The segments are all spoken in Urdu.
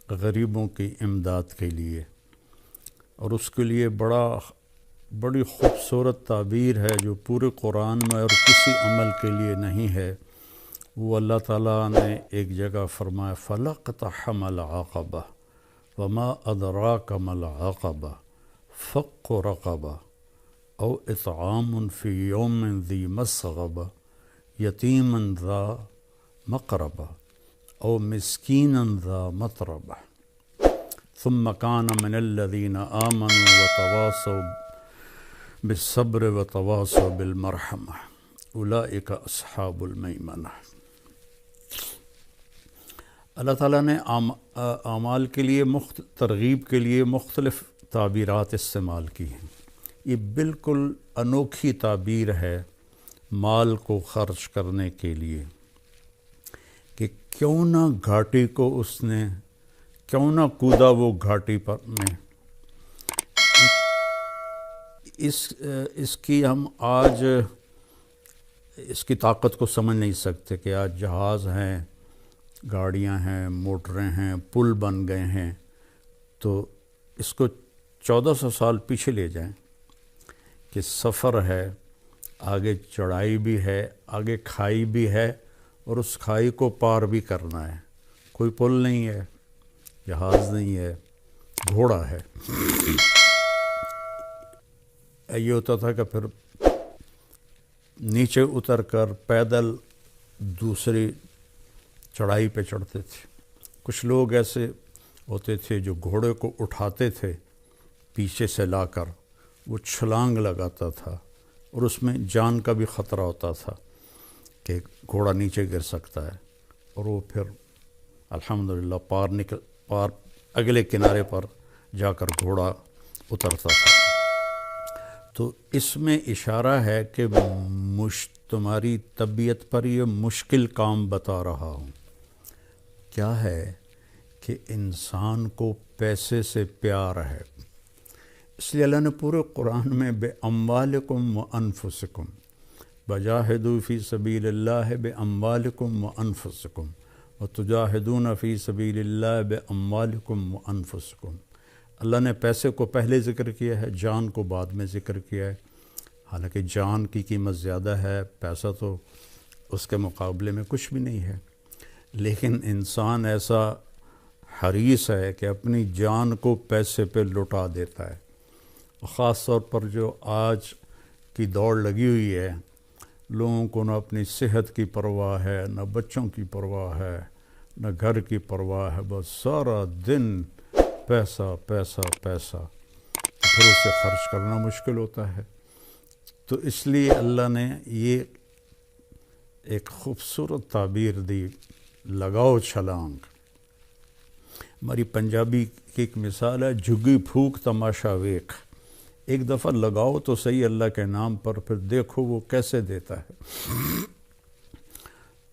غریبوں کی امداد کے لیے، اور اس کے لیے بڑی خوبصورت تعبیر ہے جو پورے قرآن میں اور کسی عمل کے لیے نہیں ہے۔ وہ اللہ تعالیٰ نے ایک جگہ فرمایا فَلَاقْتَحَمَ الْعَقَبَةَ وَمَا أَدْرَاكَ مَا الْعَقَبَةُ فَكُّ رَقَبَةٍ أَوْ إِطْعَامٌ فِي يَوْمٍ ذِي مَسْغَبَةٍ يَتِيمًا ذَا مَقْرَبَةٍ أَوْ مِسْكِينًا ذَا مَتْرَبَةٍ ثم كان من الذين آمنوا وتواصوا بالصبر وتواصوا بالمرحمة أولئك أصحاب الميمنة۔ اللہ تعالیٰ نے اعمال کے لیے ترغیب کے لیے مختلف تعبیرات استعمال کی ہیں۔ یہ بالکل انوکھی تعبیر ہے مال کو خرچ کرنے کے لیے کہ کیوں نہ گھاٹی کو اس نے کیوں نہ کودا وہ گھاٹی پر میں۔ اس کی ہم آج اس کی طاقت کو سمجھ نہیں سکتے کہ آج جہاز ہیں، گاڑیاں ہیں، موٹریں ہیں، پل بن گئے ہیں، تو اس کو 1400 سال پیچھے لے جائیں کہ سفر ہے، آگے چڑھائی بھی ہے، آگے کھائی بھی ہے، اور اس کھائی کو پار بھی کرنا ہے۔ کوئی پل نہیں ہے، جہاز نہیں ہے، گھوڑا ہے۔ یہ ہوتا تھا کہ پھر نیچے اتر کر پیدل دوسری چڑھائی پہ چڑھتے تھے۔ کچھ لوگ ایسے ہوتے تھے جو گھوڑے کو اٹھاتے تھے پیچھے سے لا کر، وہ چھلانگ لگاتا تھا، اور اس میں جان کا بھی خطرہ ہوتا تھا کہ گھوڑا نیچے گر سکتا ہے، اور وہ پھر الحمدللہ پار اگلے کنارے پر جا کر گھوڑا اترتا تھا۔ تو اس میں اشارہ ہے کہ تمہاری طبیعت پر یہ مشکل کام بتا رہا ہوں۔ کیا ہے کہ انسان کو پیسے سے پیار ہے، اس لیے اللہ نے پورے قرآن میں بِأَمْوَالِكُمْ وَأَنفُسِكُمْ وَجَاهِدُوا فِي سَبِيلِ اللَّهِ بِأَمْوَالِكُمْ وَأَنفُسِكُمْ وَتُجَاهِدُونَ فِي سَبِيلِ اللَّهِ بِأَمْوَالِكُمْ وَأَنفُسِكُمْ۔ اللہ نے پیسے کو پہلے ذکر کیا ہے، جان کو بعد میں ذکر کیا ہے۔ حالانکہ جان کی قیمت زیادہ ہے، پیسہ تو اس کے مقابلے میں کچھ بھی نہیں ہے، لیکن انسان ایسا حریص ہے کہ اپنی جان کو پیسے پہ لٹا دیتا ہے۔ خاص طور پر جو آج کی دوڑ لگی ہوئی ہے، لوگوں کو نہ اپنی صحت کی پرواہ ہے، نہ بچوں کی پرواہ ہے، نہ گھر کی پرواہ ہے، بس سارا دن پیسہ پیسہ پیسہ، پھر اسے خرچ کرنا مشکل ہوتا ہے۔ تو اس لیے اللہ نے یہ ایک خوبصورت تعبیر دی، لگاؤ چھلانگ۔ ہماری پنجابی کی ایک مثال ہے، جھگی پھوک تماشا ویکھ۔ ایک دفعہ لگاؤ تو صحیح اللہ کے نام پر، پھر دیکھو وہ کیسے دیتا ہے۔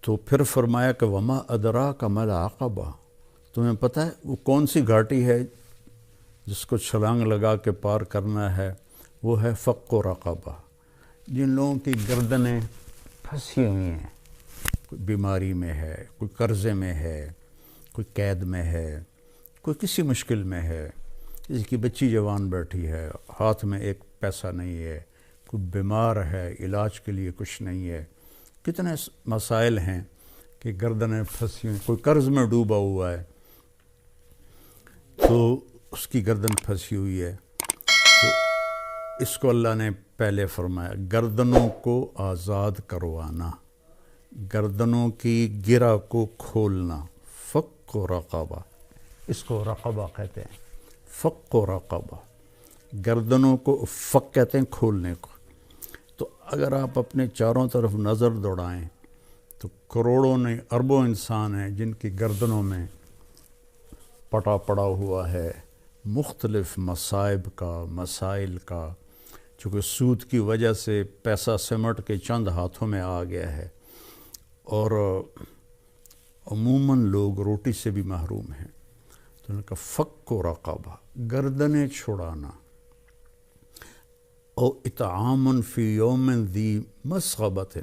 تو پھر فرمایا کہ وما ادراک ما العقبہ، تمہیں پتہ ہے وہ کون سی گھاٹی ہے جس کو چھلانگ لگا کے پار کرنا ہے؟ وہ ہے فق و رقبہ۔ جن لوگوں کی گردنیں پھنسی ہوئی ہیں، کوئی بیماری میں ہے، کوئی قرضے میں ہے، کوئی قید میں ہے، کوئی کسی مشکل میں ہے، کسی کی بچی جوان بیٹھی ہے، ہاتھ میں ایک پیسہ نہیں ہے، کوئی بیمار ہے، علاج کے لیے کچھ نہیں ہے، کتنے مسائل ہیں کہ گردنیں پھنسی ہوئی، کوئی قرض میں ڈوبا ہوا ہے تو اس کی گردن پھنسی ہوئی ہے، تو اس کو اللہ نے پہلے فرمایا گردنوں کو آزاد کروانا، گردنوں کی گرہ کو کھولنا، فق و رقبہ، اس کو رقبہ کہتے ہیں، فق و رقبہ، گردنوں کو فق کہتے ہیں کھولنے کو۔ تو اگر آپ اپنے چاروں طرف نظر دوڑائیں تو کروڑوں نہیں اربوں انسان ہیں جن کی گردنوں میں پٹا پڑا ہوا ہے مختلف مصائب کا، مسائل کا، چونکہ سود کی وجہ سے پیسہ سمٹ کے چند ہاتھوں میں آ گیا ہے، اور عموماً لوگ روٹی سے بھی محروم ہیں۔ تو ان کا فق و رقبہ، گردنیں چھڑانا، او اطعام فی یوم ذی مسغبۃ،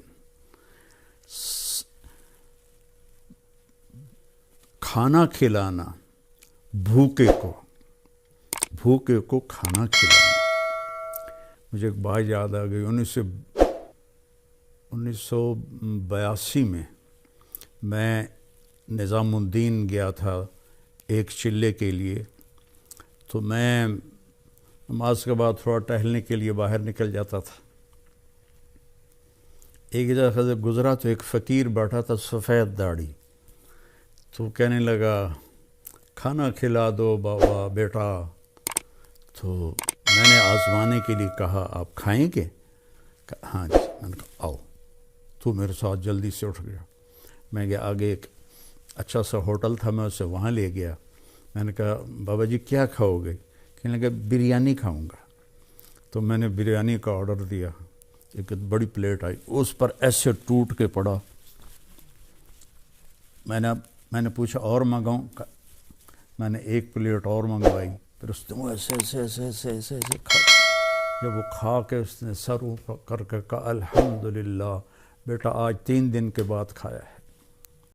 کھانا کھلانا بھوکے کو کھانا کھلانا۔ مجھے ایک بات یاد آ گئی، 1982 میں نظام الدین گیا تھا ایک چلے کے لیے، تو میں نماز کے بعد تھوڑا ٹہلنے کے لیے باہر نکل جاتا تھا۔ ایک جگہ سے گزرا تو ایک فقیر بیٹھا تھا، سفید داڑھی، تو کہنے لگا کھانا کھلا دو بابا بیٹا۔ تو میں نے آزمانے کے لیے کہا آپ کھائیں گے؟ ہاں جی۔ میں نے کہا آؤ، تو میرے ساتھ جلدی سے اٹھ گیا۔ میں گیا آگے، ایک اچھا سا ہوٹل تھا، میں اسے وہاں لے گیا۔ میں نے کہا بابا جی کیا کھاؤ گے؟ کہنے لگا بریانی کھاؤں گا۔ تو میں نے بریانی کا آرڈر دیا، ایک بڑی پلیٹ آئی، اس پر ایسے ٹوٹ کے پڑا۔ میں نے پوچھا اور منگاؤں؟ میں نے ایک پلیٹ اور منگوائی، پھر اس نے وہ ایسے کھا، جب وہ کھا کے اس نے سر اوپر کر کے کہا الحمدللہ بیٹا آج 3 دن کے بعد کھایا ہے۔